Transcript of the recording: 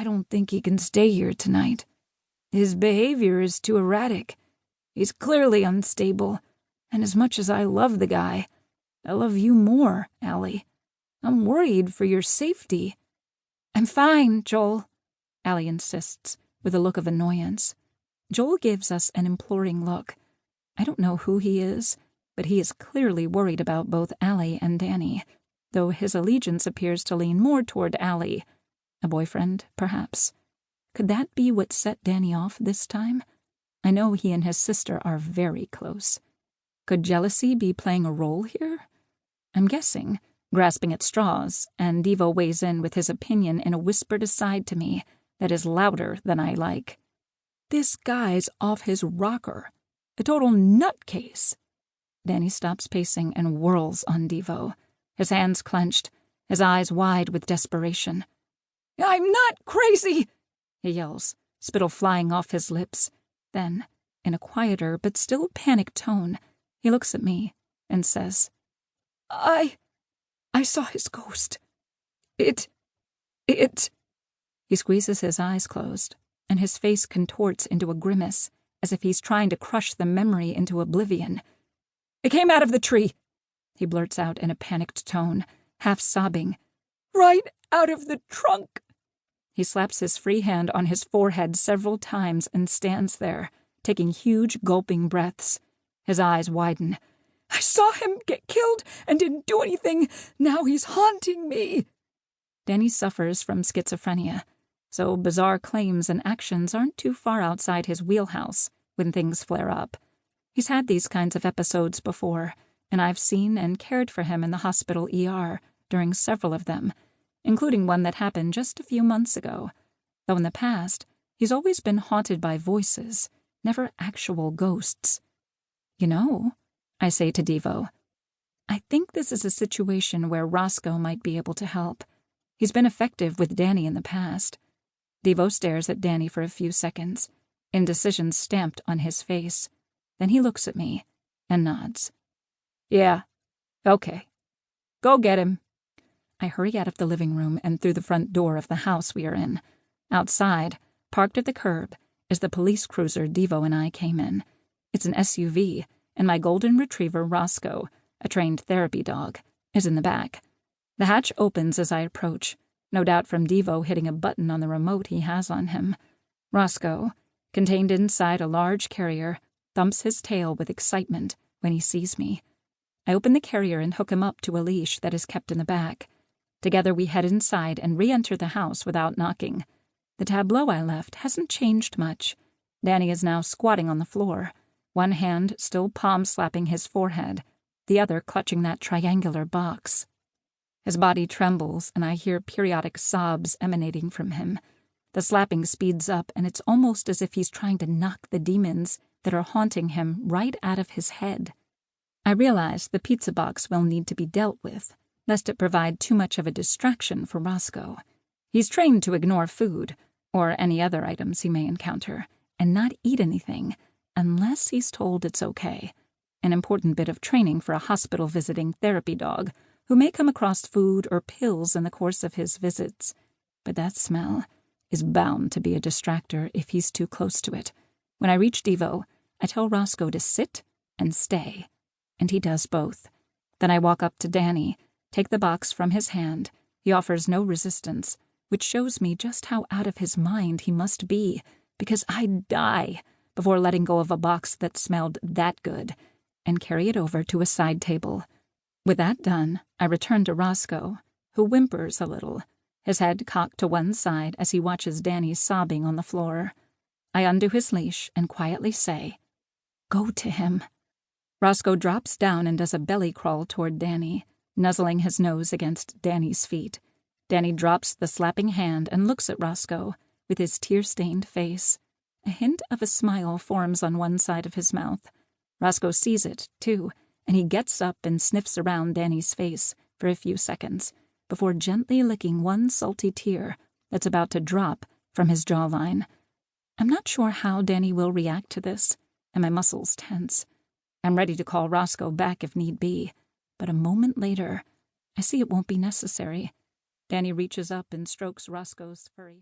I don't think he can stay here tonight. His behavior is too erratic. He's clearly unstable, and as much as I love the guy, I love you more, Allie. I'm worried for your safety." "I'm fine, Joel," Allie insists, with a look of annoyance. Joel gives us an imploring look. I don't know who he is, but he is clearly worried about both Allie and Danny, though his allegiance appears to lean more toward Allie. A boyfriend, perhaps. Could that be what set Danny off this time? I know he and his sister are very close. Could jealousy be playing a role here? I'm guessing, grasping at straws, and Devo weighs in with his opinion in a whispered aside to me that is louder than I like. "This guy's off his rocker. A total nutcase." Danny stops pacing and whirls on Devo, his hands clenched, his eyes wide with desperation. "I'm not crazy," he yells, spittle flying off his lips. Then, in a quieter but still panicked tone, he looks at me and says, I saw his ghost. It... He squeezes his eyes closed, and his face contorts into a grimace, as if he's trying to crush the memory into oblivion. "It came out of the tree," he blurts out in a panicked tone, half sobbing. "Right out of the trunk." He slaps his free hand on his forehead several times and stands there, taking huge gulping breaths. His eyes widen. "I saw him get killed and didn't do anything. Now he's haunting me." Danny suffers from schizophrenia, so bizarre claims and actions aren't too far outside his wheelhouse when things flare up. He's had these kinds of episodes before, and I've seen and cared for him in the hospital ER during several of them, including one that happened just a few months ago, though in the past he's always been haunted by voices, never actual ghosts. "You know," I say to Devo, "I think this is a situation where Roscoe might be able to help. He's been effective with Danny in the past." Devo stares at Danny for a few seconds, indecision stamped on his face. Then he looks at me and nods. "Yeah, okay. Go get him." I hurry out of the living room and through the front door of the house we are in. Outside, parked at the curb, is the police cruiser Devo and I came in. It's an SUV, and my golden retriever Roscoe, a trained therapy dog, is in the back. The hatch opens as I approach, no doubt from Devo hitting a button on the remote he has on him. Roscoe, contained inside a large carrier, thumps his tail with excitement when he sees me. I open the carrier and hook him up to a leash that is kept in the back. Together we head inside and re-enter the house without knocking. The tableau I left hasn't changed much. Danny is now squatting on the floor, one hand still palm-slapping his forehead, the other clutching that triangular box. His body trembles, and I hear periodic sobs emanating from him. The slapping speeds up, and it's almost as if he's trying to knock the demons that are haunting him right out of his head. I realize the pizza box will need to be dealt with, lest it provide too much of a distraction for Roscoe. He's trained to ignore food, or any other items he may encounter, and not eat anything, unless he's told it's okay. An important bit of training for a hospital-visiting therapy dog who may come across food or pills in the course of his visits. But that smell is bound to be a distractor if he's too close to it. When I reach Devo, I tell Roscoe to sit and stay, and he does both. Then I walk up to Danny, take the box from his hand. He offers no resistance, which shows me just how out of his mind he must be, because I'd die before letting go of a box that smelled that good, and carry it over to a side table. With that done, I return to Roscoe, who whimpers a little, his head cocked to one side as he watches Danny sobbing on the floor. I undo his leash and quietly say, "Go to him." Roscoe drops down and does a belly crawl toward Danny, nuzzling his nose against Danny's feet. Danny drops the slapping hand and looks at Roscoe with his tear-stained face. A hint of a smile forms on one side of his mouth. Roscoe sees it, too, and he gets up and sniffs around Danny's face for a few seconds before gently licking one salty tear that's about to drop from his jawline. I'm not sure how Danny will react to this, and my muscles tense. I'm ready to call Roscoe back if need be, but a moment later, I see it won't be necessary. Danny reaches up and strokes Roscoe's furry